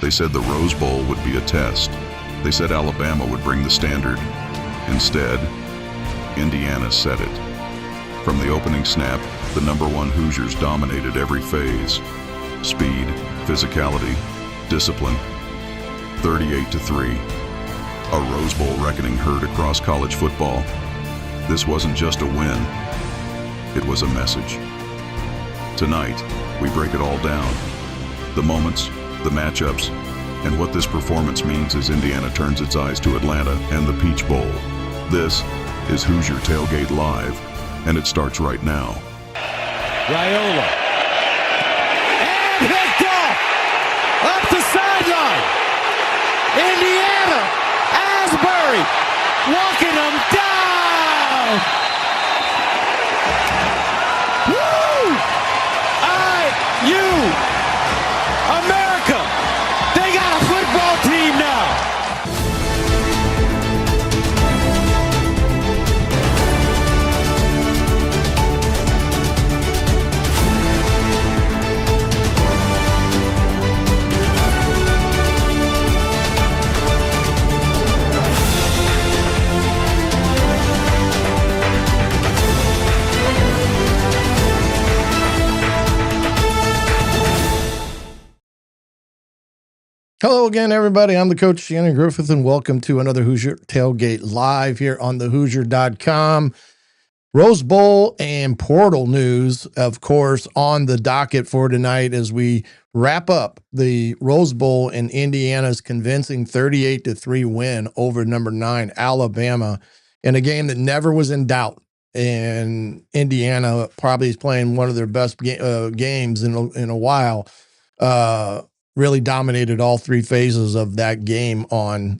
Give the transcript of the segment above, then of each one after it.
They said the Rose Bowl would be a test. They said Alabama would bring the standard. Instead, Indiana set it. From the opening snap, the number one Hoosiers dominated every phase. Speed, physicality, discipline. 38-3. A Rose Bowl reckoning heard across college football. This wasn't just a win, it was a message. Tonight, we break it all down. The moments, the matchups, and what this performance means as Indiana turns its eyes to Atlanta and the Peach Bowl. This is Hoosier Tailgate Live, and it starts right now. Raiola. And picked off! Up the sideline! Indiana! Asbury! Walking them down! Woo! IU! America! They got a football team now! Hello again, everybody. I'm the coach, Shannon Griffith, and welcome to another Hoosier Tailgate Live here on thehoosier.com. Rose Bowl and portal news, of course, on the docket for tonight as we wrap up the Rose Bowl and Indiana's convincing 38-3 win over number 9 Alabama in a game that never was in doubt. And Indiana probably is playing one of their best games in a while. Really dominated all three phases of that game on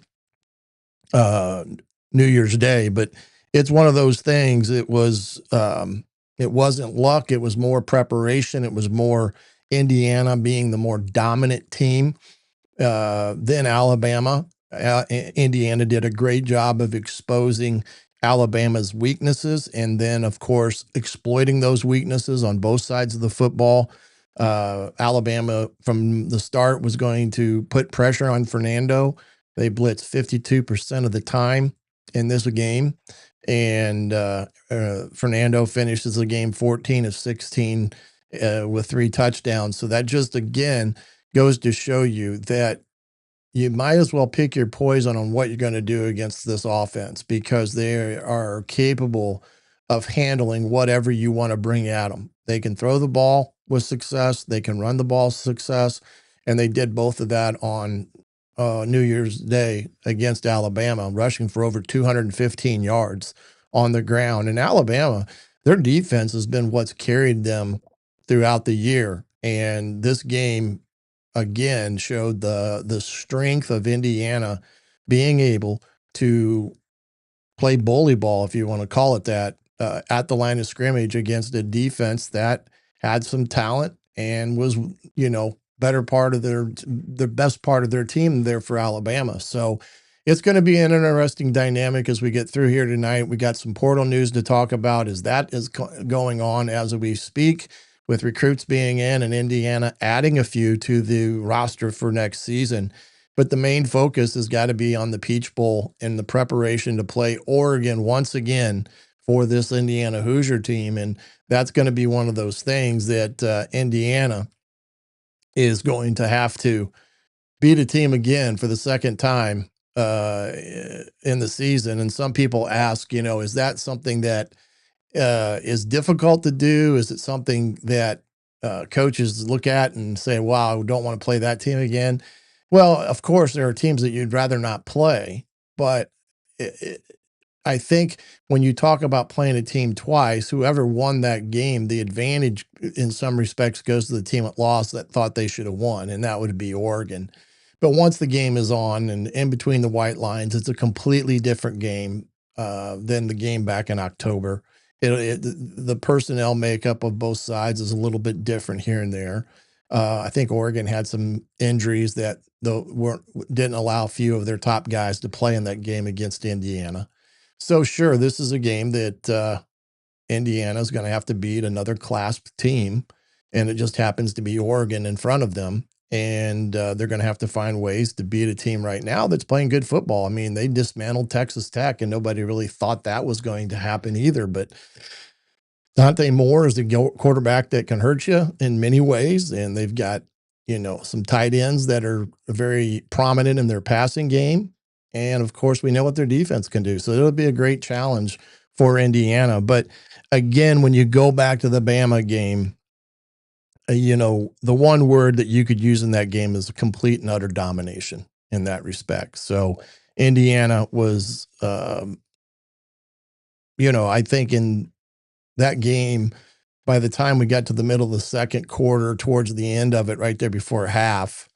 New Year's Day. But it's one of those things. It wasn't luck. It was more preparation. It was more Indiana being the more dominant team than Alabama. Indiana did a great job of exposing Alabama's weaknesses and then, of course, exploiting those weaknesses on both sides of the football. Alabama from the start was going to put pressure on Fernando. They blitzed 52% of the time in this game. And Fernando finishes the game 14 of 16 with 3 touchdowns. So that just, again, goes to show you that you might as well pick your poison on what you're going to do against this offense, because they are capable of handling whatever you want to bring at them. They can throw the ball with success. They can run the ball with success. And they did both of that on New Year's Day against Alabama, rushing for over 215 yards on the ground. And Alabama, their defense has been what's carried them throughout the year. And this game, again, showed the strength of Indiana being able to play bully ball, if you want to call it that, at the line of scrimmage against a defense that had some talent and was, better part of the best part of their team there for Alabama. So it's going to be an interesting dynamic as we get through here tonight. We got some portal news to talk about as that is going on as we speak, with recruits being in and Indiana adding a few to the roster for next season. But the main focus has got to be on the Peach Bowl and the preparation to play Oregon once again for this Indiana Hoosier team. And that's going to be one of those things that Indiana is going to have to beat a team again for the second time in the season. And some people ask, is that something that is difficult to do? Is it something that coaches look at and say, wow, I don't want to play that team again? Well, of course, there are teams that you'd rather not play, but I think when you talk about playing a team twice, whoever won that game, the advantage in some respects goes to the team that lost that thought they should have won, and that would be Oregon. But once the game is on and in between the white lines, it's a completely different game than the game back in October. The personnel makeup of both sides is a little bit different here and there. I think Oregon had some injuries that didn't allow a few of their top guys to play in that game against Indiana. So sure, this is a game that Indiana is going to have to beat another class team, and it just happens to be Oregon in front of them. and they're going to have to find ways to beat a team right now that's playing good football. I mean, they dismantled Texas Tech, and nobody really thought that was going to happen either. But Dante Moore is a quarterback that can hurt you in many ways, and they've got some tight ends that are very prominent in their passing game, and of course, we know what their defense can do. So it'll be a great challenge for Indiana. But again, when you go back to the Bama game, the one word that you could use in that game is complete and utter domination in that respect. So Indiana was, I think in that game, by the time we got to the middle of the second quarter, towards the end of it, right there before half,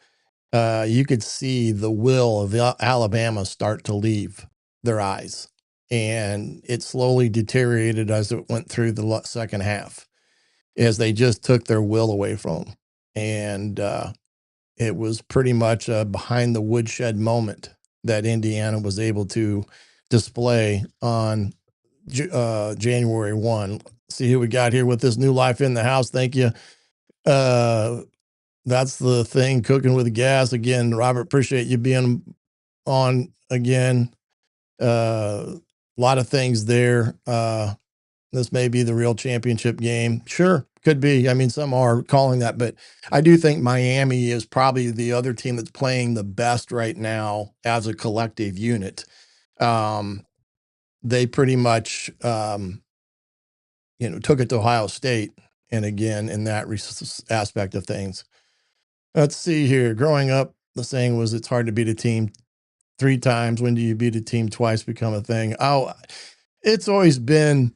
you could see the will of Alabama start to leave their eyes. And it slowly deteriorated as it went through the second half, as they just took their will away from them. And it was pretty much a behind the woodshed moment that Indiana was able to display on January 1. See who we got here with this new life in the house. Thank you. That's the thing, cooking with gas. Again, Robert, appreciate you being on again. A lot of things there. This may be the real championship game. Sure, could be. I mean, some are calling that, but I do think Miami is probably the other team that's playing the best right now as a collective unit. They pretty much, took it to Ohio State. And again, in that aspect of things. Let's see here. Growing up, the saying was, it's hard to beat a team 3 times. When do you beat a team twice become a thing? Oh, it's always been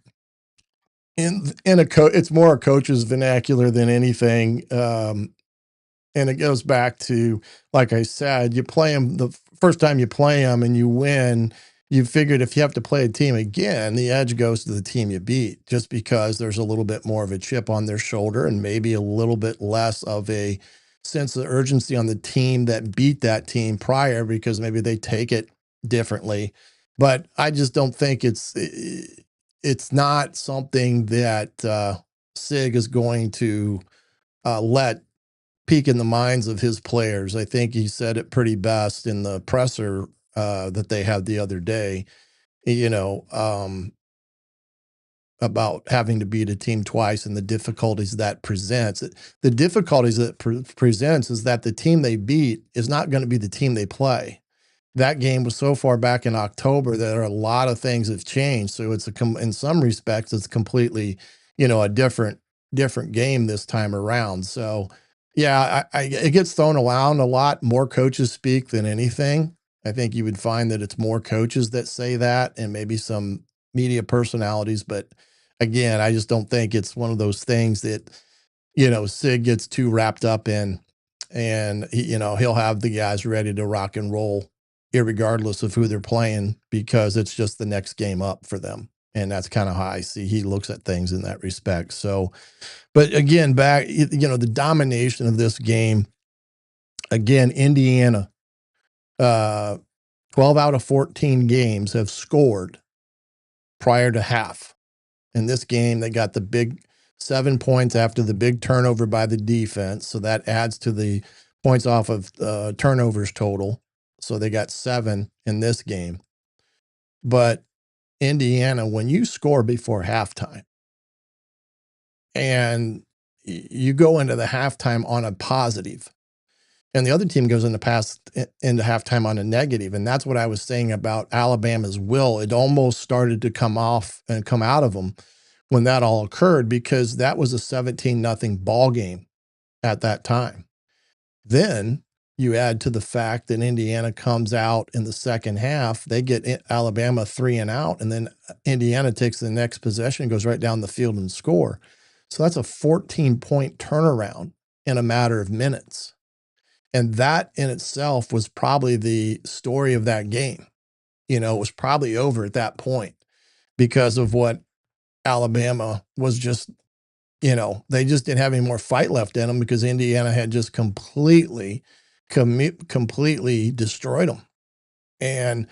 it's more a coach's vernacular than anything. And it goes back to, like I said, you play them the first time you play them and you win. You figured if you have to play a team again, the edge goes to the team you beat, just because there's a little bit more of a chip on their shoulder and maybe a little bit less of a sense of urgency on the team that beat that team prior, because maybe they take it differently. But I just don't think it's not something that Sig is going to let peak in the minds of his players. I think he said it pretty best in the presser that they had the other day, about having to beat a team twice and the difficulties that presents. The difficulties that presents is that the team they beat is not going to be the team they play. That game was so far back in October that a lot of things have changed. So it's in some respects, it's completely, a different game this time around. So yeah, it gets thrown around a lot. More coaches speak than anything. I think you would find that it's more coaches that say that, and maybe some media personalities. But again, I just don't think it's one of those things that, Sig gets too wrapped up in, and he'll have the guys ready to rock and roll irregardless of who they're playing, because it's just the next game up for them. And that's kind of how I see he looks at things in that respect. So, but again, back, the domination of this game, again, Indiana, 12 out of 14 games have scored prior to half. In this game, they got the big 7 points after the big turnover by the defense. So that adds to the points off of turnovers total. So they got 7 in this game. But Indiana, when you score before halftime and you go into the halftime on a positive, and the other team goes into halftime on a negative. And that's what I was saying about Alabama's will. It almost started to come off and come out of them when that all occurred, because that was a 17-0 ball game at that time. Then you add to the fact that Indiana comes out in the second half, they get Alabama 3 and out, and then Indiana takes the next possession and goes right down the field and score. So that's a 14-point turnaround in a matter of minutes. And that in itself was probably the story of that game. It was probably over at that point because of what Alabama was just, they just didn't have any more fight left in them, because Indiana had just completely destroyed them. And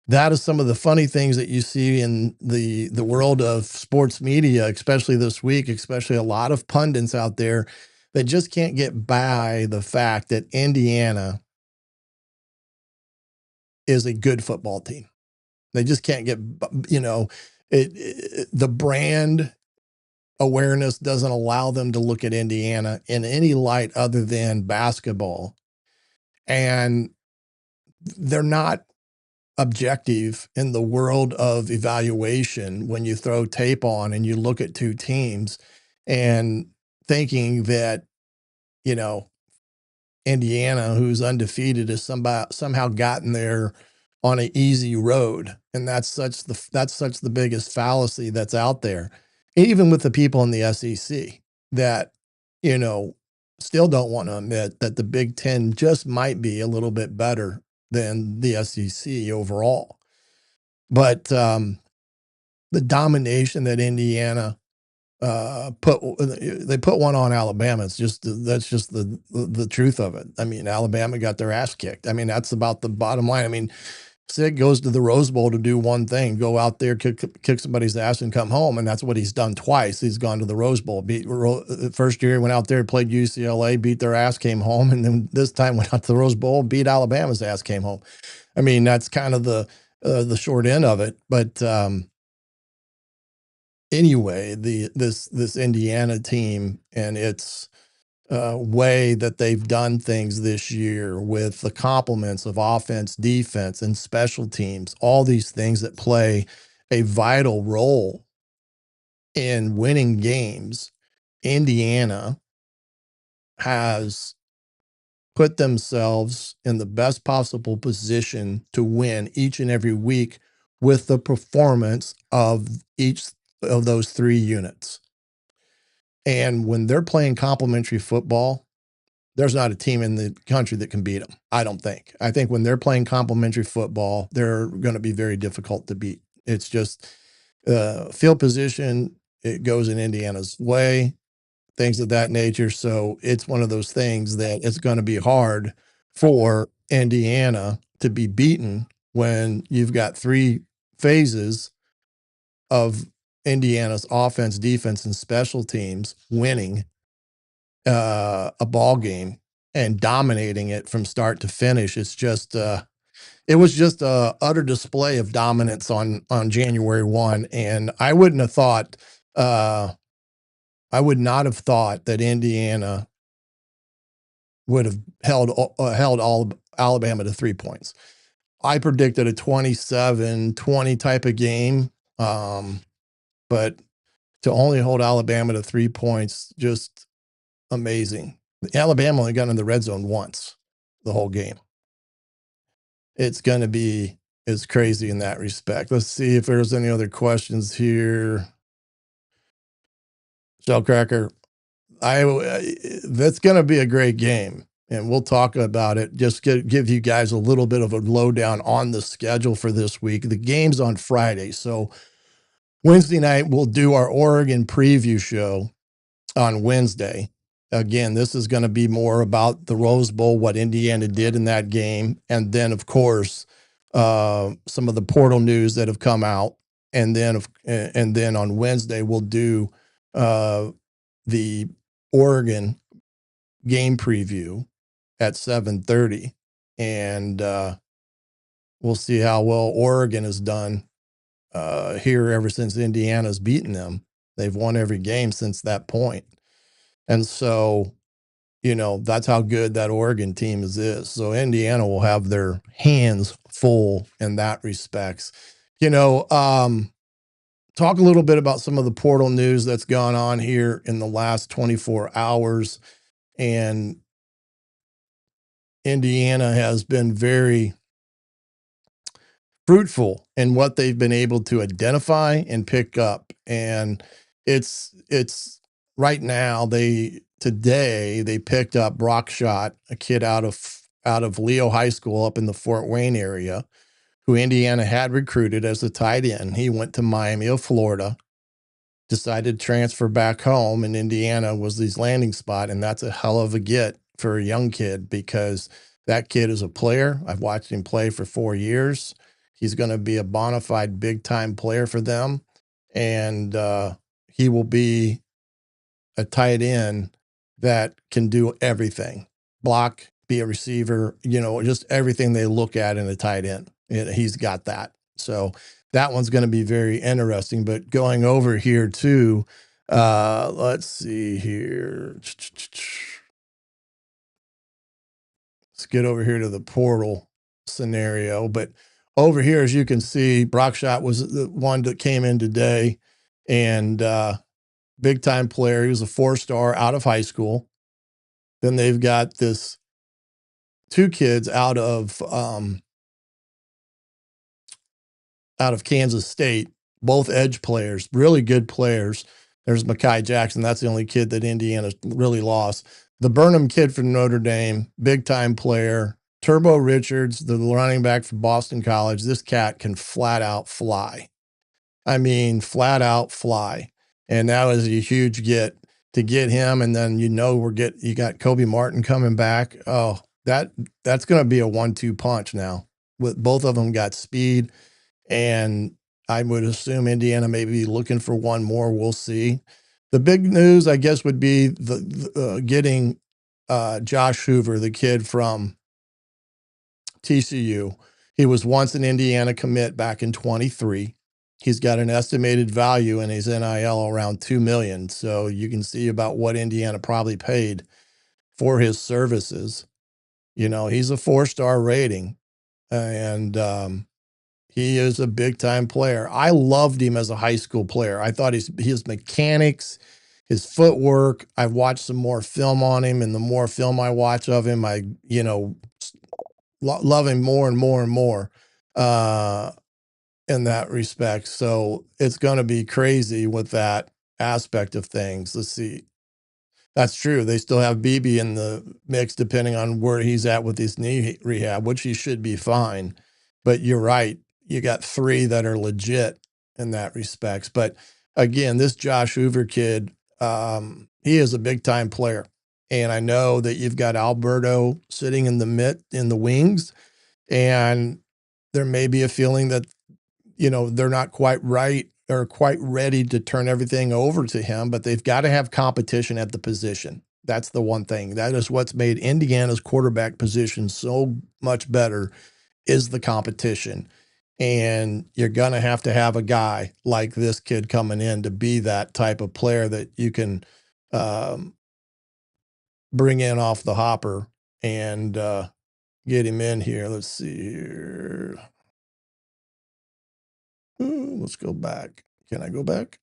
that is some of the funny things that you see in the world of sports media, especially this week, especially a lot of pundits out there They just can't get by the fact that Indiana is a good football team. They just can't get, the brand awareness doesn't allow them to look at Indiana in any light other than basketball. And they're not objective in the world of evaluation when you throw tape on and you look at two teams and thinking that, you know, Indiana, who's undefeated, has somehow gotten there on an easy road, and that's such the biggest fallacy that's out there. Even with the people in the SEC that, you know, still don't want to admit that the Big Ten just might be a little bit better than the SEC overall. But the domination that Indiana they put one on Alabama. That's just the truth of it. I mean, Alabama got their ass kicked. I mean, that's about the bottom line. I mean, Sig goes to the Rose Bowl to do one thing: go out there, kick somebody's ass, and come home. And that's what he's done twice. He's gone to the Rose Bowl. First year he went out there, played UCLA, beat their ass, came home, and then this time went out to the Rose Bowl, beat Alabama's ass, came home. I mean, that's kind of the short end of it. But anyway, this Indiana team and its way that they've done things this year with the complements of offense, defense, and special teams, all these things that play a vital role in winning games, Indiana has put themselves in the best possible position to win each and every week with the performance of each of those three units. And when they're playing complementary football, there's not a team in the country that can beat them, I don't think. I think when they're playing complementary football, they're going to be very difficult to beat. It's just field position, it goes in Indiana's way, things of that nature. So it's one of those things that it's going to be hard for Indiana to be beaten when you've got three phases of Indiana's offense, defense, and special teams winning a ball game and dominating it from start to finish. It's just it was just a utter display of dominance on January 1, and I would not have thought that Indiana would have held all Alabama to 3 points. I predicted a 27-20 type of game, but to only hold Alabama to 3 points, just amazing. Alabama only got in the red zone once the whole game. It's going to be as crazy in that respect. Let's see if there's any other questions here. Shellcracker, that's going to be a great game, and we'll talk about it. Just give you guys a little bit of a lowdown on the schedule for this week. The game's on Friday, so Wednesday night we'll do our Oregon preview show on Wednesday. Again, this is going to be more about the Rose Bowl, what Indiana did in that game, and then, of course, some of the portal news that have come out. And then on Wednesday, we'll do the Oregon game preview at 7:30, and we'll see how well Oregon has done here ever since Indiana's beaten them. They've won every game since that point. And so, that's how good that Oregon team is. So Indiana will have their hands full in that respects. Talk a little bit about some of the portal news that's gone on here in the last 24 hours. And Indiana has been very fruitful in what they've been able to identify and pick up. And it's right now today they picked up Brock Schott, a kid out of Leo High School up in the Fort Wayne area, who Indiana had recruited as a tight end. He went to Miami of Florida, decided to transfer back home, and Indiana was his landing spot. And that's a hell of a get for a young kid, because that kid is a player. I've watched him play for 4 years. He's going to be a bona fide big-time player for them, and he will be a tight end that can do everything, block, be a receiver, just everything they look at in a tight end. He's got that. So that one's going to be very interesting. But going over here too, let's see here. Let's get over here to the portal scenario. But over here, as you can see, Brockshot was the one that came in today, and big time player. He was a 4-star out of high school. Then they've got this 2 kids out of Kansas State, both edge players, really good players. There's Mekhi Jackson. That's the only kid that Indiana really lost. The Burnham kid from Notre Dame, big time player. Turbo Richards, the running back from Boston College. This cat can flat out fly. I mean, flat out fly. And that was a huge get to get him. And then, you got Kobe Martin coming back. Oh, that's going to be a 1-2 punch now. With both of them got speed, and I would assume Indiana may be looking for one more. We'll see. The big news, I guess, would be getting Josh Hoover, the kid from TCU. He was once an Indiana commit back in 23. He's got an estimated value in his NIL around $2 million. So you can see about what Indiana probably paid for his services. He's a 4-star rating, and he is a big time player. I loved him as a high school player. I thought his mechanics, his footwork. I've watched some more film on him, and the more film I watch of him, I love him more and more and more in that respect. So it's going to be crazy with that aspect of things. Let's see. That's true. They still have BB in the mix, depending on where he's at with his knee rehab, which he should be fine. But you're right. You got 3 that are legit in that respects. But again, this Josh Hoover kid, he is a big time player. And I know that you've got Alberto sitting in the wings, and there may be a feeling that, they're not quite right or quite ready to turn everything over to him, but they've got to have competition at the position. That's the one thing. That is what's made Indiana's quarterback position so much better, is the competition. And you're going to have a guy like this kid coming in to be that type of player that you can bring in off the hopper and get him in here. Let's see here. Let's go back. Can I go back?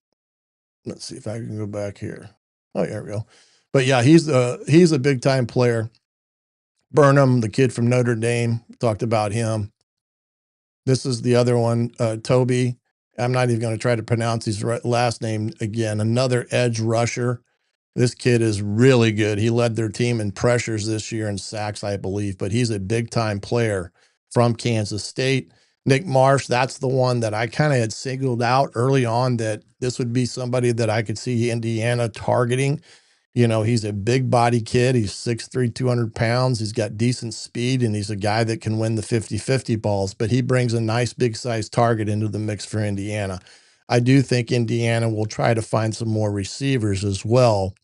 Let's see if I can go back here. Oh, there we go. But yeah, he's a big time player. Burnham, the kid from Notre Dame, talked about him. This is the other one, Toby. I'm not even going to try to pronounce his last name again. Another edge rusher. This kid is really good. He led their team in pressures this year and sacks, I believe, but he's a big time player from Kansas State. Nick Marsh, that's the one that I kind of had singled out early on, that this would be somebody that I could see Indiana targeting. He's a big body kid. He's 6'3", 200 pounds. He's got decent speed, and he's a guy that can win the 50-50 balls, but he brings a nice big size target into the mix for Indiana. I do think Indiana will try to find some more receivers as well,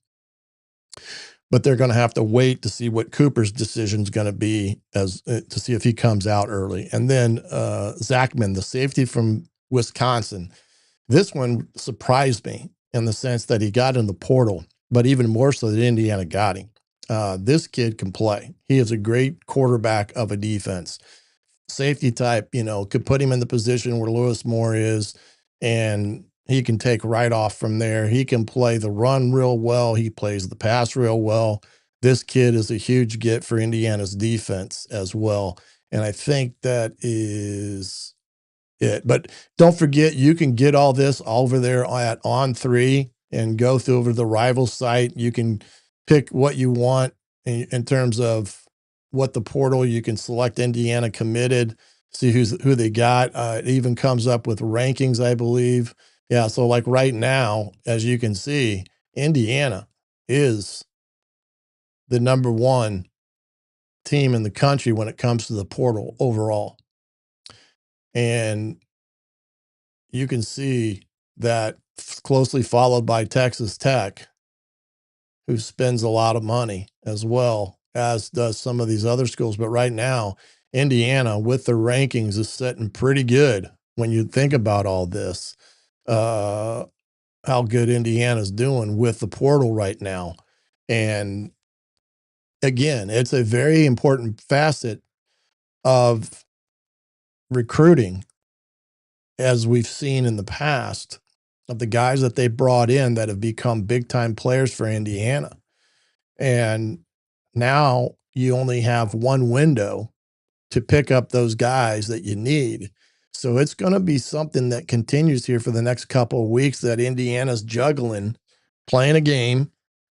but they're going to have to wait to see what Cooper's decision is going to be, to see if he comes out early. And then Zachman, the safety from Wisconsin. This one surprised me in the sense that he got in the portal, but even more so that Indiana got him. This kid can play. He is a great quarterback of a defense. Safety type, could put him in the position where Lewis Moore is, and he can take right off from there. He can play the run real well. He plays the pass real well. This kid is a huge get for Indiana's defense as well. And I think that is it. But don't forget, you can get all this over there at On3 and go through over the rival site. You can pick what you want in terms of what the portal. You can select Indiana committed, see who they got. It even comes up with rankings, I believe. Yeah, so like right now, as you can see, Indiana is the number 1 team in the country when it comes to the portal overall. And you can see that closely followed by Texas Tech. who spends a lot of money as well, as does some of these other schools. But right now, Indiana, with the rankings, is sitting pretty good when you think about all this. How good Indiana's doing with the portal right now. And again, it's a very important facet of recruiting, as we've seen in the past, of the guys that they brought in that have become big time players for Indiana. And now you only have one window to pick up those guys that you need. So it's going to be something that continues here for the next couple of weeks, that Indiana's juggling playing a game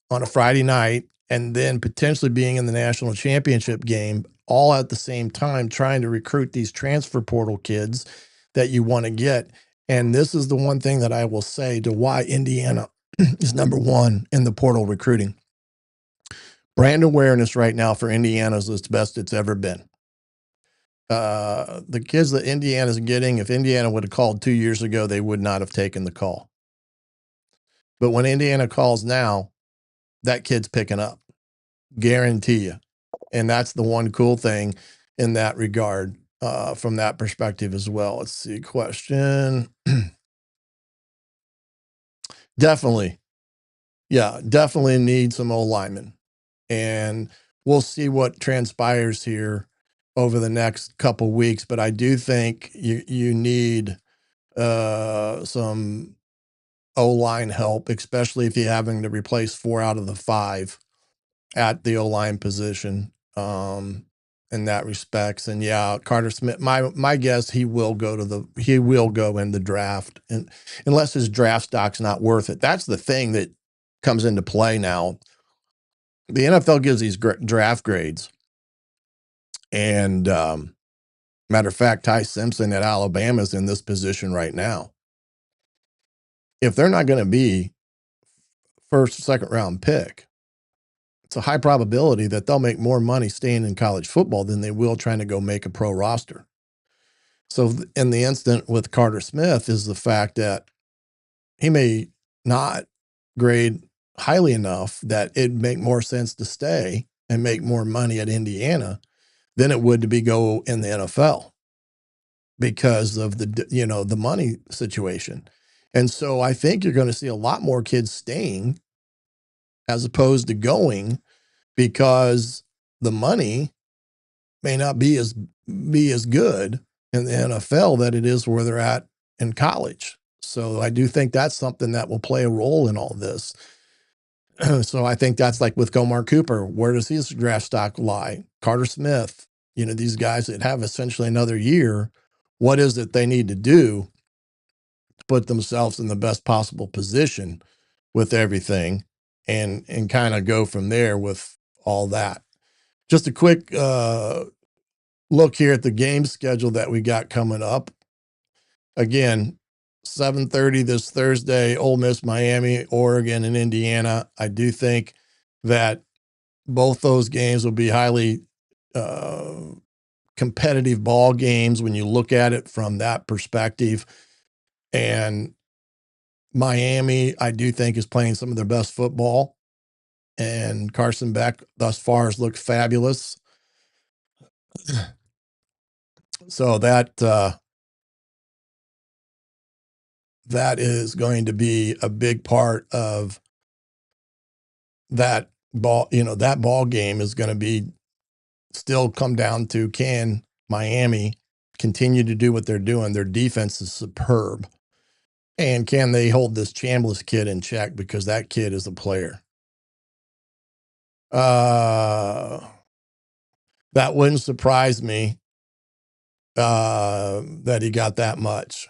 on a Friday night and then potentially being in the national championship game all at the same time, trying to recruit these transfer portal kids that you want to get. And this is the one thing that I will say to why Indiana is number one in the portal recruiting. Brand awareness right now for Indiana is the best it's ever been. The kids that Indiana's getting, if Indiana would have called 2 years ago, they would not have taken the call. But when Indiana calls now, that kid's picking up. Guarantee you. And that's the one cool thing in that regard, from that perspective as well. Let's see. Question. Definitely. Yeah, definitely need some O linemen. And we'll see what transpires here over the next couple weeks. But I do think you need some O-line help, especially if you're having to replace 4 out of the 5 at the O-line position, in that respects. And yeah, Carter Smith, my guess, he will go in the draft, and unless his draft stock's not worth it. That's the thing that comes into play now. The NFL gives these draft grades, and matter of fact, Ty Simpson at Alabama is in this position right now. If they're not going to be first or second round pick, it's a high probability that they'll make more money staying in college football than they will trying to go make a pro roster. So in the instant with Carter Smith is the fact that he may not grade highly enough that it'd make more sense to stay and make more money at Indiana than it would to go in the NFL because of the money situation. And so I think you're going to see a lot more kids staying as opposed to going, because the money may not be as good in the NFL that it is where they're at in college. So I do think that's something that will play a role in all this. So I think that's like with Gomar Cooper. Where does his draft stock lie? Carter Smith, these guys that have essentially another year, what is it they need to do to put themselves in the best possible position with everything, and kind of go from there with all that. Just a quick look here at the game schedule that we got coming up. Again, 7:30 this Thursday, Ole Miss, Miami, Oregon, and Indiana. I do think that both those games will be highly competitive ball games when you look at it from that perspective. And Miami, I do think, is playing some of their best football. And Carson Beck thus far has looked fabulous. So that is going to be a big part of that ball. That ball game is going to be still come down to, can Miami continue to do what they're doing? Their defense is superb. And can they hold this Chambliss kid in check? Because that kid is a player. That wouldn't surprise me that he got that much.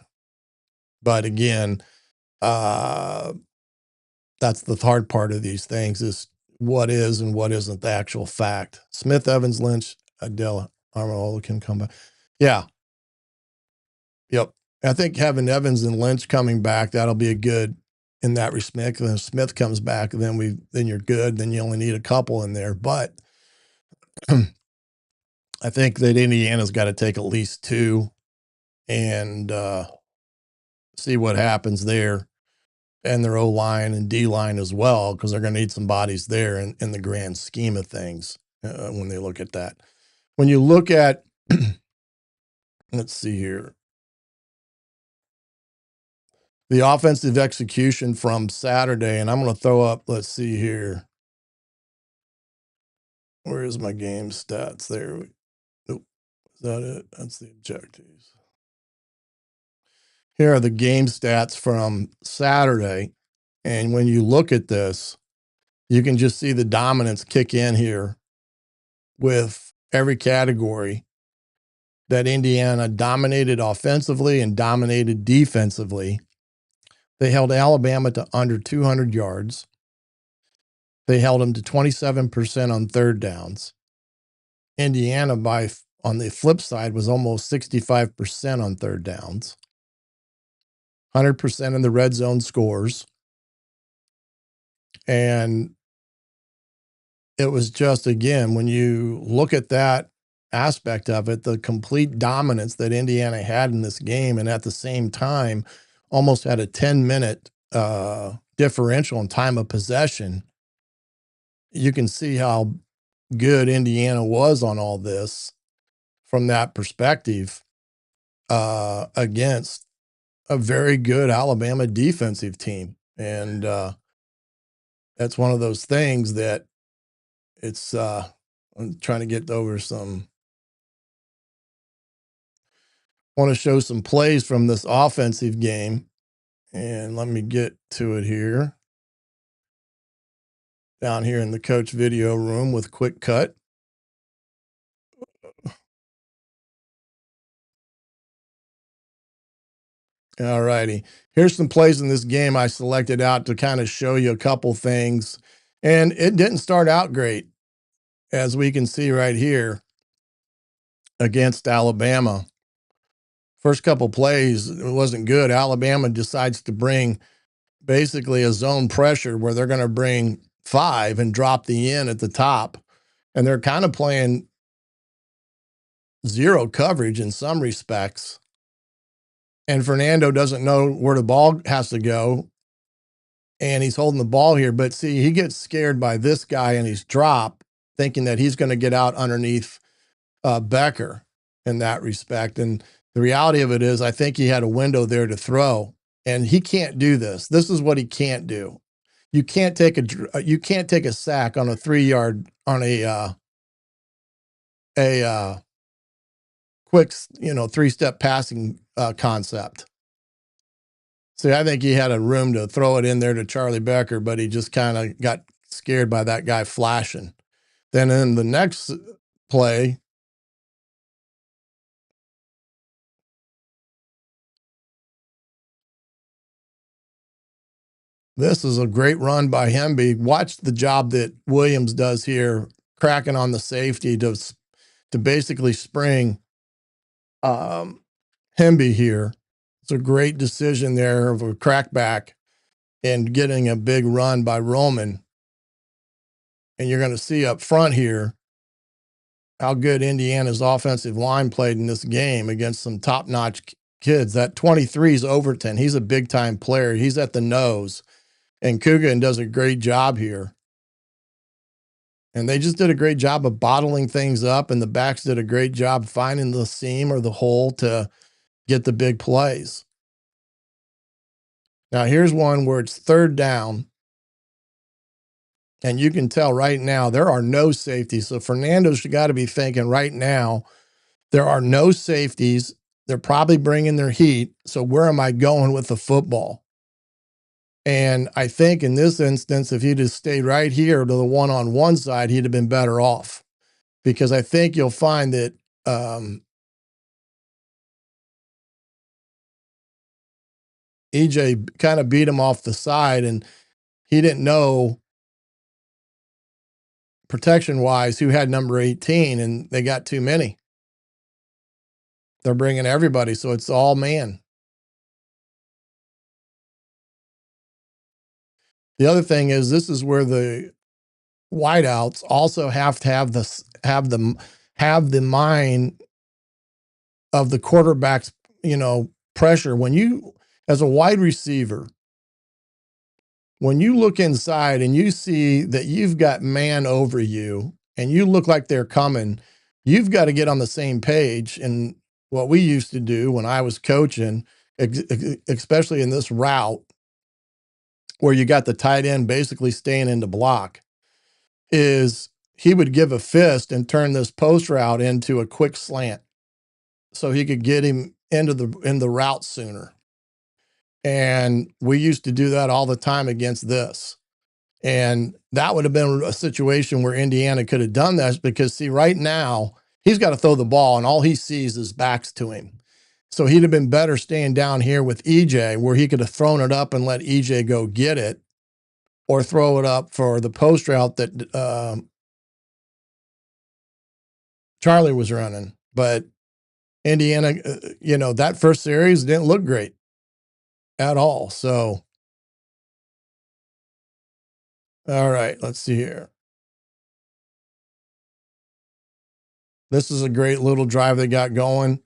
But again, that's the hard part of these things, is what is and what isn't the actual fact. Smith, Evans, Lynch, Adela, Armolo can come back. Yeah. Yep. I think having Evans and Lynch coming back, that'll be a good in that respect. And if Smith comes back, then you're good. Then you only need a couple in there. But I think that Indiana's got to take at least 2 and see what happens there. and their O-line and D-line as well, because they're going to need some bodies there in the grand scheme of things when they look at that. When you look at, let's see here, the offensive execution from Saturday, and I'm going to throw up, let's see here. Where is my game stats? There. Nope. Is that it? That's the objectives. Here are the game stats from Saturday. And when you look at this, you can just see the dominance kick in here with every category that Indiana dominated offensively and dominated defensively. They held Alabama to under 200 yards. They held them to 27% on third downs. Indiana, on the flip side, was almost 65% on third downs. 100% in the red zone scores. And it was just, again, when you look at that aspect of it, the complete dominance that Indiana had in this game, and at the same time almost had a 10-minute differential in time of possession, you can see how good Indiana was on all this from that perspective against a very good Alabama defensive team. And that's one of those things that it's I'm trying to get over some. Want to show some plays from this offensive game, and let me get to it here. Down here in the coach video room with Quick Cut. All righty. Here's some plays in this game I selected out to kind of show you a couple things. And it didn't start out great, as we can see right here against Alabama. First couple plays, it wasn't good. Alabama decides to bring basically a zone pressure where they're going to bring 5 and drop the end at the top. And they're kind of playing zero coverage in some respects. And Fernando doesn't know where the ball has to go. And he's holding the ball here. But see, he gets scared by this guy and he's dropped, thinking that he's going to get out underneath Becker in that respect. And the reality of it is, I think he had a window there to throw, and he can't do this. This is what he can't do. You can't take a sack on a 3-yard on a quick, 3-step passing concept. See, I think he had a room to throw it in there to Charlie Becker, but he just kind of got scared by that guy flashing. Then in the next play, this is a great run by Hemby. Watch the job that Williams does here, cracking on the safety to basically spring Hemby here. It's a great decision there of a crackback and getting a big run by Roman. And you're going to see up front here how good Indiana's offensive line played in this game against some top-notch kids. That 23 is Overton. He's a big-time player. He's at the nose. And Coogan does a great job here. And they just did a great job of bottling things up, and the backs did a great job finding the seam or the hole to get the big plays. Now, here's one where it's third down, and you can tell right now there are no safeties. So Fernando's got to be thinking right now, there are no safeties. They're probably bringing their heat. So where am I going with the football? And I think in this instance, if he'd have stayed right here to the one-on-one side, he'd have been better off. Because I think you'll find that EJ kind of beat him off the side, and he didn't know protection-wise who had number 18, and they got too many. They're bringing everybody, so it's all man. The other thing is, this is where the wideouts also have to have the mind of the quarterback's, pressure. When you, as a wide receiver, when you look inside and you see that you've got man over you and you look like they're coming, you've got to get on the same page. And what we used to do when I was coaching, especially in this route where you got the tight end basically staying in the block, is he would give a fist and turn this post route into a quick slant so he could get him into the route sooner. And we used to do that all the time against this. And that would have been a situation where Indiana could have done that because, see, right now, he's got to throw the ball and all he sees is backs to him. So he'd have been better staying down here with EJ where he could have thrown it up and let EJ go get it or throw it up for the post route that Charlie was running. But Indiana, that first series didn't look great at all. So, all right, let's see here. This is a great little drive they got going.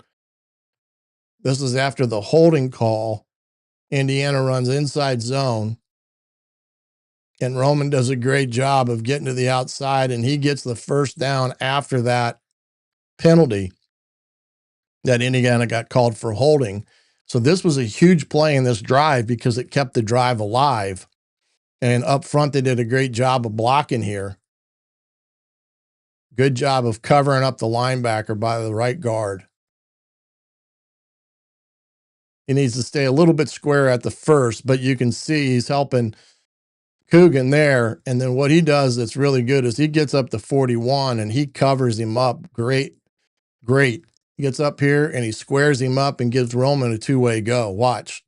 This is after the holding call. Indiana runs inside zone. And Roman does a great job of getting to the outside, and he gets the first down after that penalty that Indiana got called for holding. So this was a huge play in this drive because it kept the drive alive. And up front, they did a great job of blocking here. Good job of covering up the linebacker by the right guard. He needs to stay a little bit square at the first, but you can see he's helping Coogan there. And then what he does that's really good is he gets up to 41 and he covers him up. Great. He gets up here and he squares him up and gives Roman a two-way go. Watch.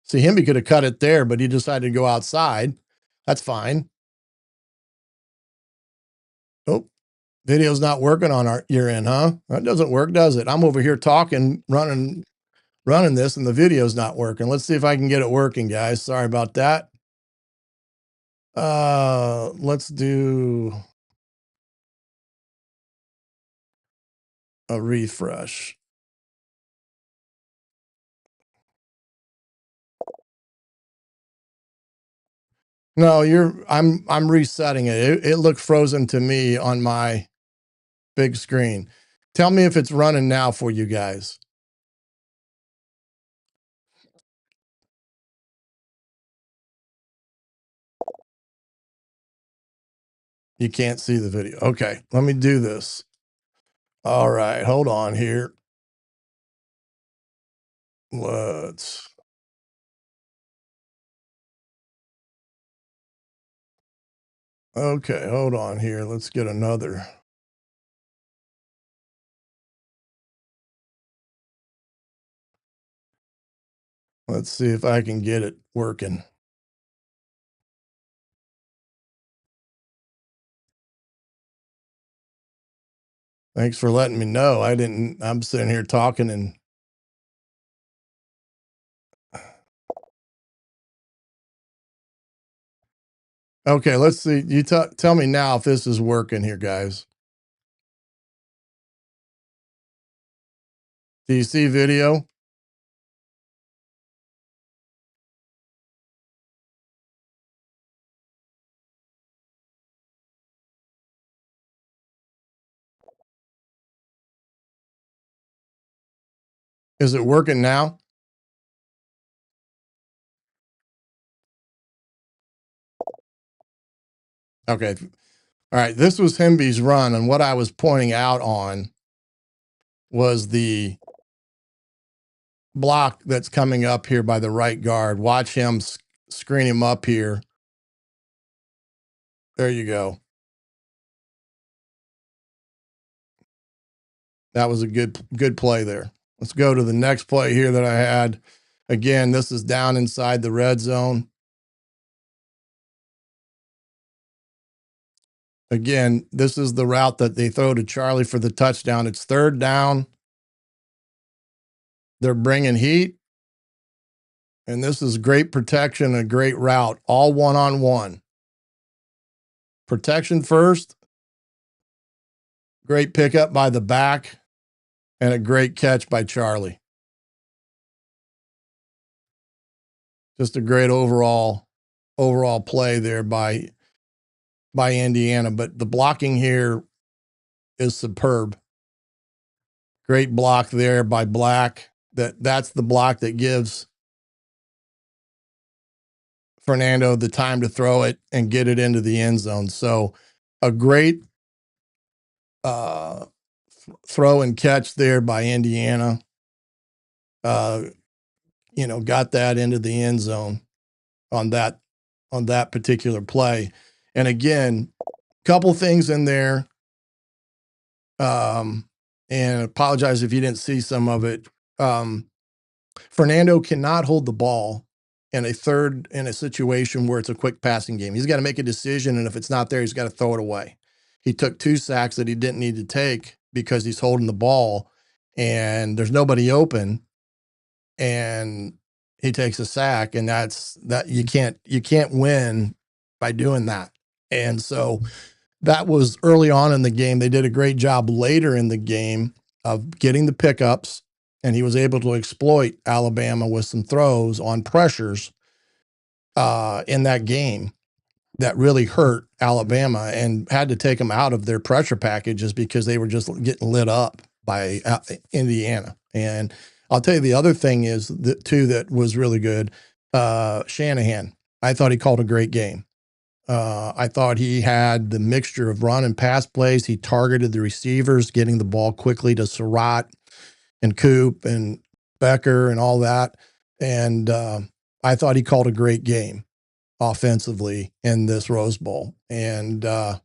See, Hemby could have cut it there, but he decided to go outside. That's fine. Oh, video's not working on your end, huh? That doesn't work, does it? I'm over here talking, running this, and the video's not working. Let's see if I can get it working, guys. Sorry about that. Let's do a refresh. No, I'm resetting it. It looked frozen to me on my big screen. Tell me if it's running now for you guys. You can't see the video. Okay, let me do this. All right, hold on here. Okay, hold on here. Let's get another. Let's see if I can get it working. Thanks for letting me know. I'm sitting here talking and okay, let's see. You tell me now if this is working here, guys. Do you see video? Is it working now? Okay. All right. This was Hemby's run, and what I was pointing out on was the block that's coming up here by the right guard. Watch him screen him up here. There you go. That was a good play there. Let's go to the next play here that I had. Again, this is down inside the red zone. Again, this is the route that they throw to Charlie for the touchdown. It's third down. They're bringing heat. And this is great protection, a great route, all one-on-one. Protection first. Great pickup by the back. And a great catch by Charlie. Just a great overall overall play there by Indiana, but the blocking here is superb. Great block there by Black. That's the block that gives Fernando the time to throw it and get it into the end zone. So a great throw and catch there by Indiana. Got that into the end zone on that particular play. And again, couple things in there. And apologize if you didn't see some of it. Fernando cannot hold the ball in a situation where it's a quick passing game. He's got to make a decision, and if it's not there, he's got to throw it away. He took 2 sacks that he didn't need to take because he's holding the ball and there's nobody open, and he takes a sack, and that you can't win by doing that. And so that was early on in the game. They did a great job later in the game of getting the pickups, and he was able to exploit Alabama with some throws on pressures in that game that really hurt Alabama and had to take them out of their pressure packages because they were just getting lit up by Indiana. And I'll tell you the other thing is that was really good. Shanahan, I thought he called a great game. I thought he had the mixture of run and pass plays. He targeted the receivers, getting the ball quickly to Surratt and Coop and Becker and all that. And I thought he called a great game offensively in this Rose Bowl. And I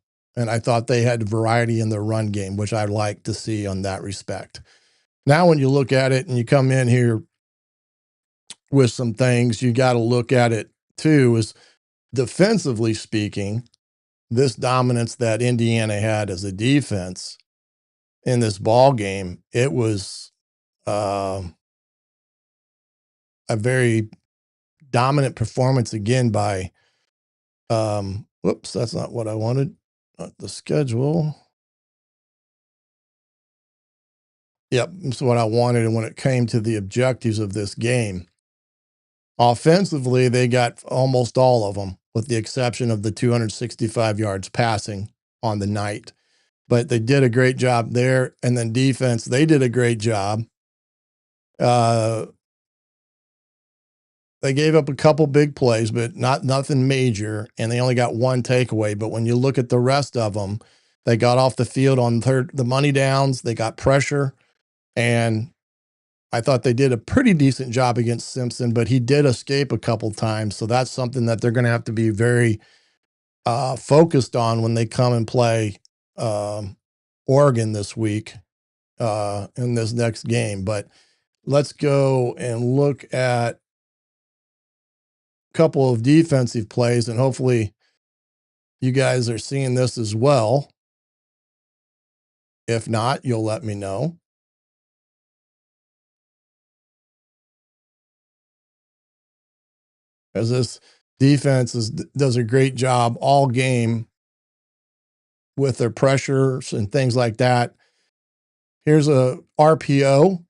thought they had variety in their run game, which I like to see on that respect. Now, when you look at it and you come in here with some things, you got to look at it too, is defensively speaking, this dominance that Indiana had as a defense in this ball game, it was a very dominant performance again by whoops, that's not what I wanted. Not the schedule. Yep, that's what I wanted. And when it came to the objectives of this game, offensively, they got almost all of them, with the exception of the 265 yards passing on the night. But they did a great job there. And then defense, they did a great job. They gave up a couple big plays, but nothing major, and they only got 1 takeaway. But when you look at the rest of them, they got off the field on the money downs. They got pressure, and I thought they did a pretty decent job against Simpson, but he did escape a couple times. So that's something that they're going to have to be very focused on when they come and play Oregon this week in this next game. But let's go and look at a couple of defensive plays, and hopefully you guys are seeing this as well. If not, you'll let me know. As this defense does a great job all game with their pressures and things like that. Here's a RPO.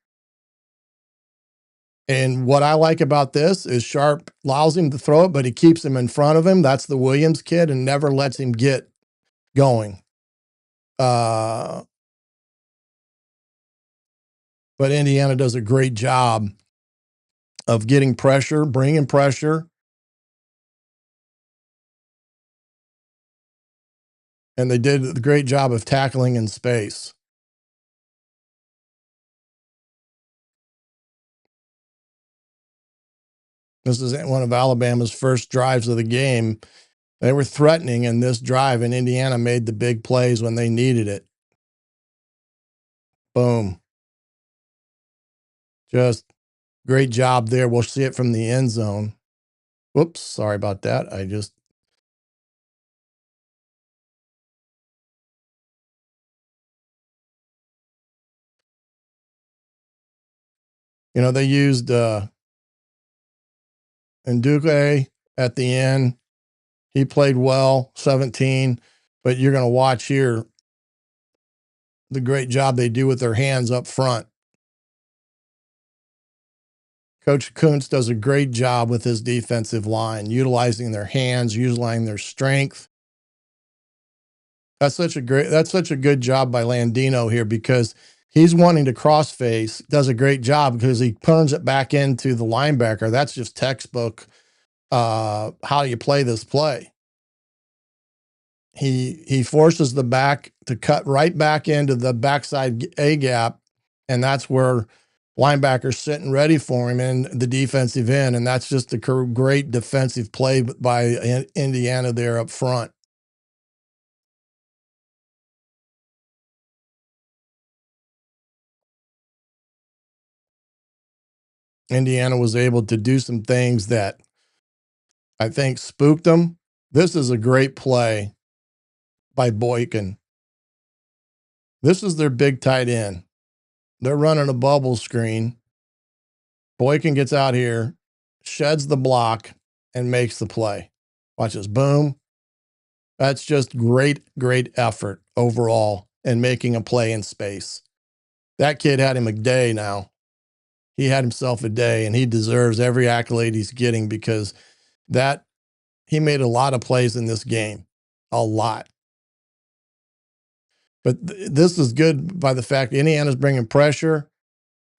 And what I like about this is Sharp allows him to throw it, but he keeps him in front of him. That's the Williams kid, and never lets him get going. But Indiana does a great job of getting pressure, bringing pressure. And they did a great job of tackling in space. This is one of Alabama's first drives of the game. They were threatening in this drive, and Indiana made the big plays when they needed it. Boom. Just great job there. We'll see it from the end zone. Whoops, sorry about that. They used Nduke at the end. He played well, 17, but you're going to watch here the great job they do with their hands up front. Coach Kuntz does a great job with his defensive line, utilizing their hands, utilizing their strength. That's such a good job by Landino here, because he's wanting to cross face, does a great job because he turns it back into the linebacker. That's just textbook how you play this play. He forces the back to cut right back into the backside A gap, and that's where linebacker's sitting ready for him in the defensive end, and that's just a great defensive play by Indiana there up front. Indiana was able to do some things that I think spooked them. This is a great play by Boykin. This is their big tight end. They're running a bubble screen. Boykin gets out here, sheds the block, and makes the play. Watch this. Boom. That's just great effort overall in making a play in space. That kid had him a day now. He had himself a day, and he deserves every accolade he's getting, because he made a lot of plays in this game. A lot. But this is good by the fact Indiana's bringing pressure.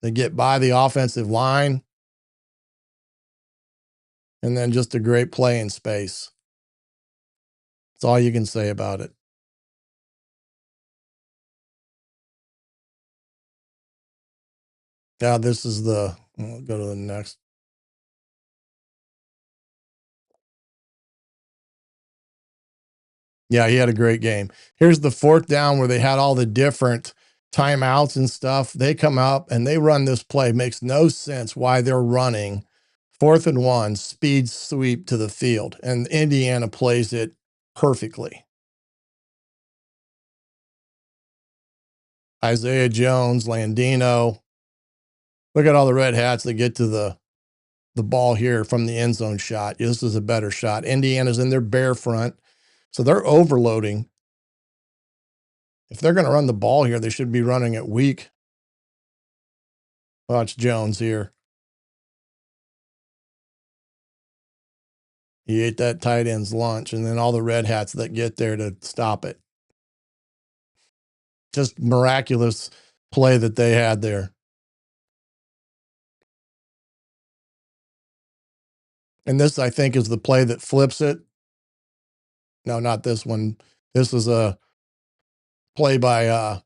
They get by the offensive line. And then just a great play in space. That's all you can say about it. Now, this is we'll go to the next. Yeah, he had a great game. Here's the fourth down where they had all the different timeouts and stuff. They come up and they run this play. Makes no sense why they're running 4th and 1, speed sweep to the field. And Indiana plays it perfectly. Isaiah Jones, Landino. Look at all the red hats that get to the ball here from the end zone shot. This is a better shot. Indiana's in their bare front, so they're overloading. If they're going to run the ball here, they should be running it weak. Watch Jones here. He ate that tight end's lunch, and then all the red hats that get there to stop it. Just miraculous play that they had there. And this, I think, is the play that flips it. No, not this one. This is a play by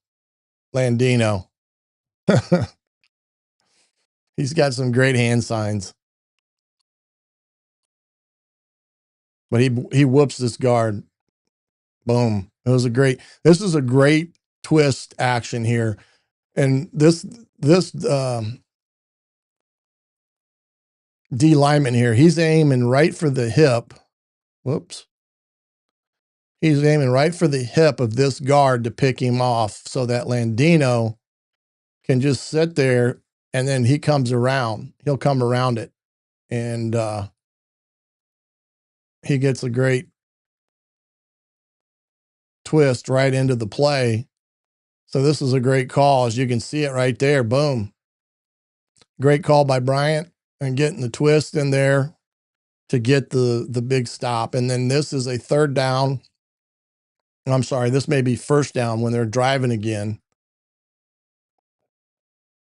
Landino. He's got some great hand signs. But he whoops this guard. Boom. This is a great twist action here. And this D lineman here, he's aiming right for the hip. Whoops. He's aiming right for the hip of this guard to pick him off, so that Landino can just sit there, and then he comes around. He'll come around it. And he gets a great twist right into the play. So this is a great call. As you can see it right there. Boom. Great call by Bryant, and getting the twist in there to get the big stop. And then this is a third down. I'm sorry, this may be first down when they're driving again.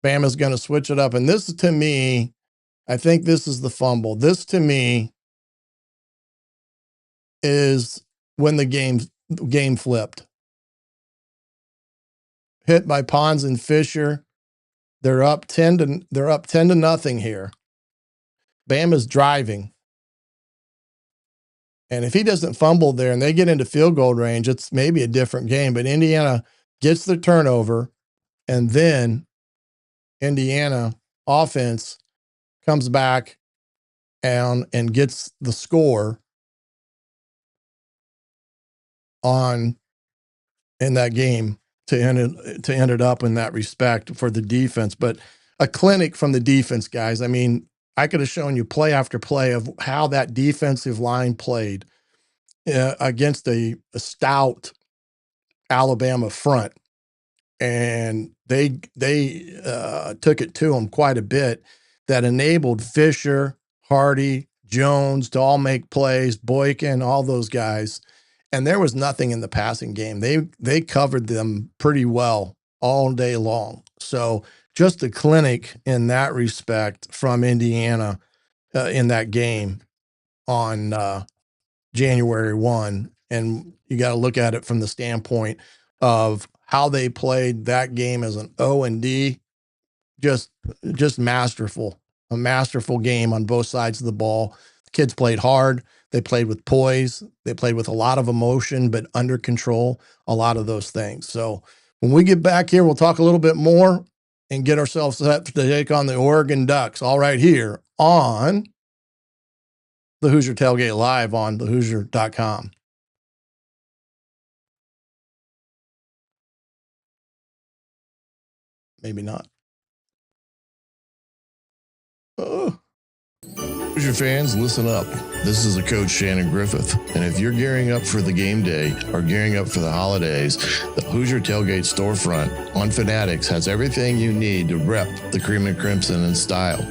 Bama's going to switch it up. And this, to me, I think this is the fumble. This, to me, is when the game flipped. Hit by Pons and Fisher. They're up 10 to nothing here. Bama's driving. And if he doesn't fumble there and they get into field goal range, it's maybe a different game. But Indiana gets the turnover, and then Indiana offense comes back and gets the score in that game to end it up in that respect for the defense. But a clinic from the defense, guys. I mean, I could have shown you play after play of how that defensive line played against a stout Alabama front, and they took it to them quite a bit. that enabled Fisher, Hardy, Jones to all make plays, Boykin, all those guys. And there was nothing in the passing game. They covered them pretty well all day long. So just a clinic in that respect from Indiana in that game on January 1. And you got to look at it from the standpoint of how they played that game as an O&D. Just masterful, a masterful game on both sides of the ball. The kids played hard. They played with poise. They played with a lot of emotion, but under control, a lot of those things. So when we get back here, we'll talk a little bit more and get ourselves set to take on the Oregon Ducks, all right here on the Hoosier Tailgate Live on thehoosier.com. Maybe not. Oh. Hoosier fans, listen up. This is the coach Shannon Griffith, and if you're gearing up for the game day or gearing up for the holidays, the Hoosier Tailgate storefront on Fanatics has everything you need to rep the cream and crimson in style.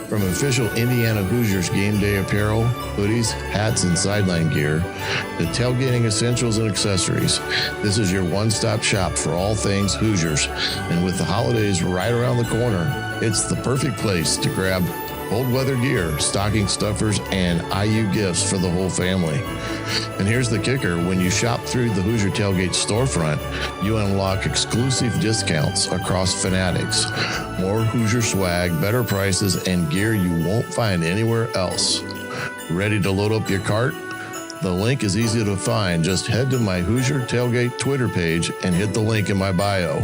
From official Indiana Hoosiers game day apparel, hoodies, hats, and sideline gear, to tailgating essentials and accessories, this is your one-stop shop for all things Hoosiers. And with the holidays right around the corner, it's the perfect place to grab cold weather gear, stocking stuffers, and IU gifts for the whole family. And here's the kicker. When you shop through the Hoosier Tailgate storefront, you unlock exclusive discounts across Fanatics. More Hoosier swag, better prices, and gear you won't find anywhere else. Ready to load up your cart? The link is easy to find. Just head to my Hoosier Tailgate Twitter page and hit the link in my bio.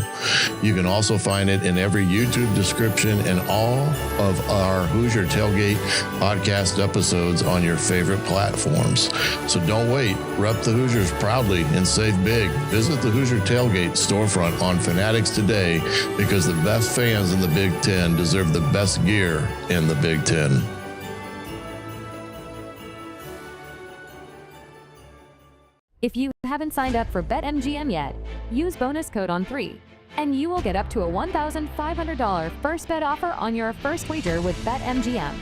You can also find it in every YouTube description and all of our Hoosier Tailgate podcast episodes on your favorite platforms. So don't wait. Rep the Hoosiers proudly and save big. Visit the Hoosier Tailgate storefront on Fanatics today, because the best fans in the Big Ten deserve the best gear in the Big Ten. If you haven't signed up for BetMGM yet, use bonus code ON3, and you will get up to a $1,500 first bet offer on your first wager with BetMGM.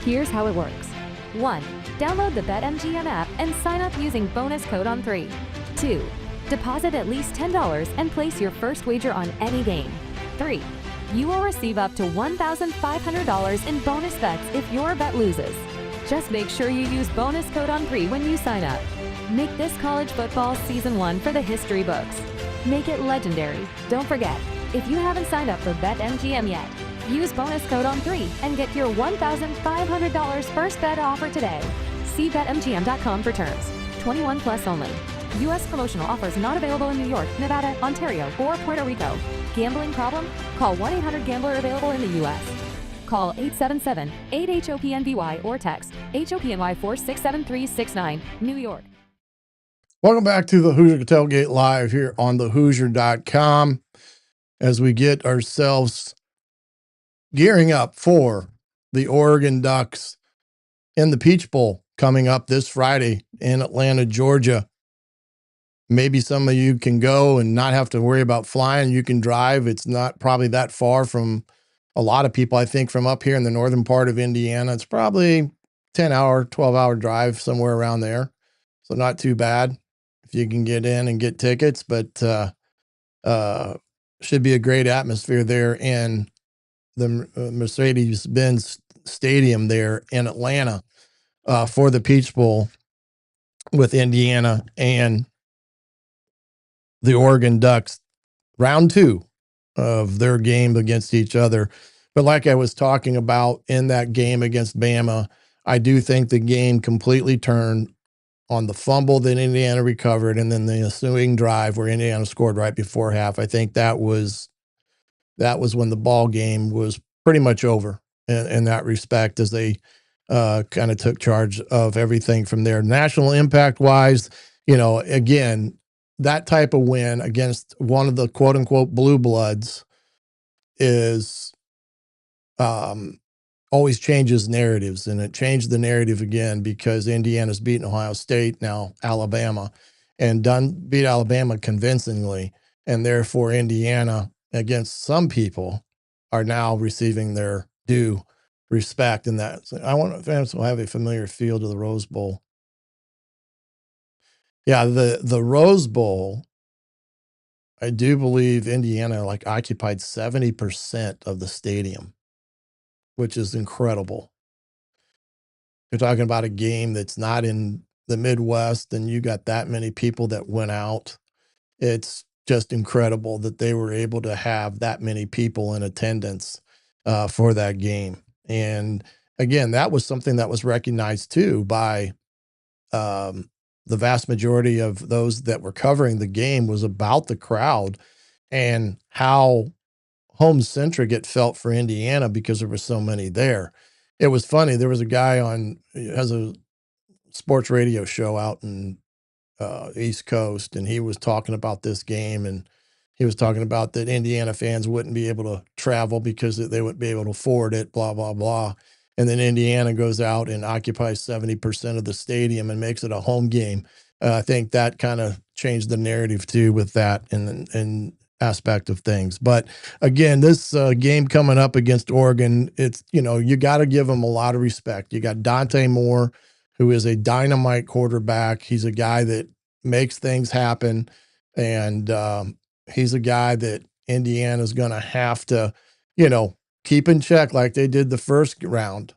Here's how it works. 1. Download the BetMGM app and sign up using bonus code ON3. 2. Deposit at least $10 and place your first wager on any game. 3. You will receive up to $1,500 in bonus bets if your bet loses. Just make sure you use bonus code ON3 when you sign up. Make this college football season 1 for the history books. Make it legendary. Don't forget, if you haven't signed up for BetMGM yet, use bonus code ON3 and get your $1,500 first bet offer today. See BetMGM.com for terms. 21 plus only. U.S. promotional offers not available in New York, Nevada, Ontario, or Puerto Rico. Gambling problem? Call 1-800-GAMBLER available in the U.S. Call 877-8-HOPNBY or text HOPNY 467369, New York. Welcome back to the Hoosier Tailgate Live here on thehoosier.com as we get ourselves gearing up for the Oregon Ducks in the Peach Bowl coming up this Friday in Atlanta, Georgia. Maybe some of you can go and not have to worry about flying. You can drive. It's not probably that far from a lot of people, I think, from up here in the northern part of Indiana. It's probably 10-hour, 12-hour drive, somewhere around there. So not too bad if you can get in and get tickets, but should be a great atmosphere there in the Mercedes-Benz Stadium there in Atlanta for the Peach Bowl with Indiana and the Oregon Ducks, round 2 of their game against each other. But like I was talking about in that game against Bama, I do think the game completely turned on the fumble that Indiana recovered, and then the ensuing drive where Indiana scored right before half. I think that was when the ball game was pretty much over in that respect, as they kind of took charge of everything from there. National impact wise, again, that type of win against one of the quote unquote blue bloods is always changes narratives, and it changed the narrative again because Indiana's beaten Ohio State, now Alabama, and beat Alabama convincingly, and therefore Indiana, against some people, are now receiving their due respect in that. So I want fans will have a familiar feel to the Rose Bowl. Yeah, the Rose Bowl, I do believe Indiana like occupied 70% of the stadium, which is incredible. You're talking about a game that's not in the Midwest, and you got that many people that went out. It's just incredible that they were able to have that many people in attendance for that game. And again, that was something that was recognized too by the vast majority of those that were covering the game was about the crowd and how home centric it felt for Indiana because there were so many there. It was funny. There was a guy has a sports radio show out in East Coast, and he was talking about this game, and he was talking about that Indiana fans wouldn't be able to travel because they wouldn't be able to afford it, blah, blah, blah. And then Indiana goes out and occupies 70% of the stadium and makes it a home game. I think that kind of changed the narrative too with that and aspect of things. But again, this game coming up against Oregon, it's, you got to give them a lot of respect. You got Dante Moore, who is a dynamite quarterback. He's a guy that makes things happen. And he's a guy that Indiana's going to have to, keep in check like they did the first round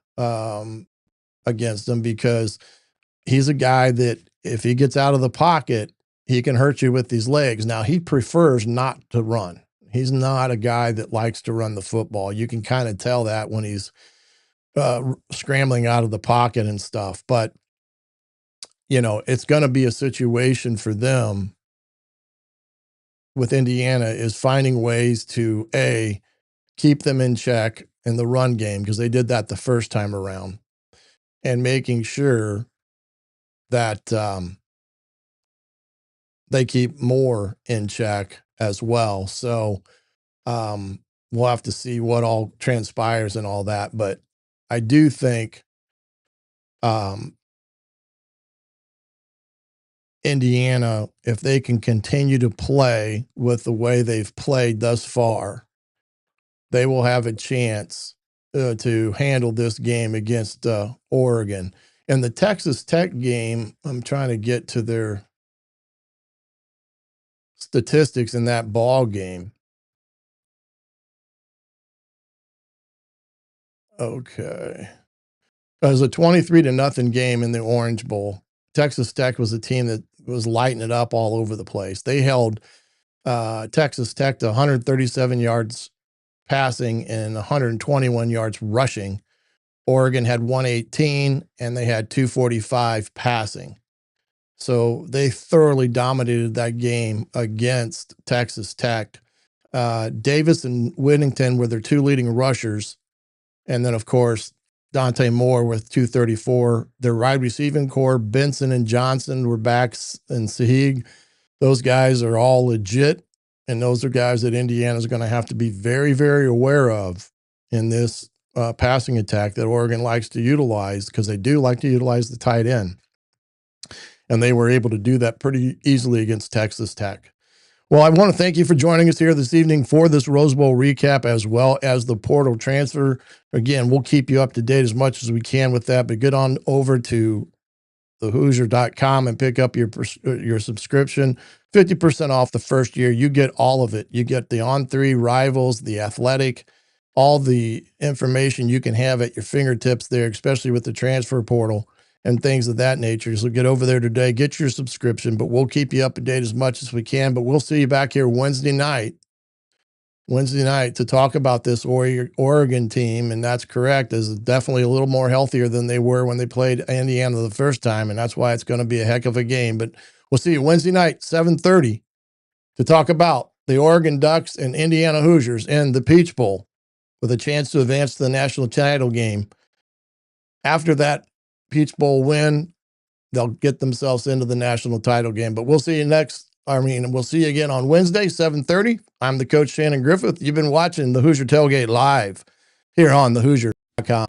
against him, because he's a guy that if he gets out of the pocket, he can hurt you with these legs. Now, he prefers not to run. He's not a guy that likes to run the football. You can kind of tell that when he's scrambling out of the pocket and stuff. But, it's going to be a situation for them with Indiana is finding ways to, keep them in check in the run game, because they did that the first time around, and making sure that they keep Moore in check as well. So we'll have to see what all transpires and all that. But I do think Indiana, if they can continue to play with the way they've played thus far, they will have a chance to handle this game against Oregon. And the Texas Tech game, I'm trying to get to their statistics in that ball game. Okay. It was a 23-0 game in the Orange Bowl. Texas Tech was a team that was lighting it up all over the place. They held Texas Tech to 137 yards passing and 121 yards rushing. Oregon had 118 and they had 245 passing. So they thoroughly dominated that game against Texas Tech. Davis and Whittington were their two leading rushers. And then, of course, Dante Moore with 234. Their wide receiving core, Benson and Johnson were backs, and Sahig. Those guys are all legit. And those are guys that Indiana's going to have to be very, very aware of in this passing attack that Oregon likes to utilize, because they do like to utilize the tight end. And they were able to do that pretty easily against Texas Tech. Well, I want to thank you for joining us here this evening for this Rose Bowl recap, as well as the portal transfer. Again, we'll keep you up to date as much as we can with that, but get on over to thehoosier.com and pick up your subscription. 50% off the first year. You get all of it. You get the On3 Rivals, the Athletic, all the information you can have at your fingertips there, especially with the transfer portal and things of that nature. So get over there today, get your subscription, but we'll keep you up to date as much as we can. But we'll see you back here Wednesday night to talk about this Oregon team. And that's correct, is definitely a little more healthier than they were when they played Indiana the first time. And that's why it's going to be a heck of a game. But we'll see you Wednesday night, 7:30, to talk about the Oregon Ducks and Indiana Hoosiers in the Peach Bowl with a chance to advance to the national title game. After that Peach Bowl win, they'll get themselves into the national title game. But we'll see you we'll see you again on Wednesday, 7:30. I'm the coach, Shannon Griffith. You've been watching the Hoosier Tailgate live here on thehoosier.com.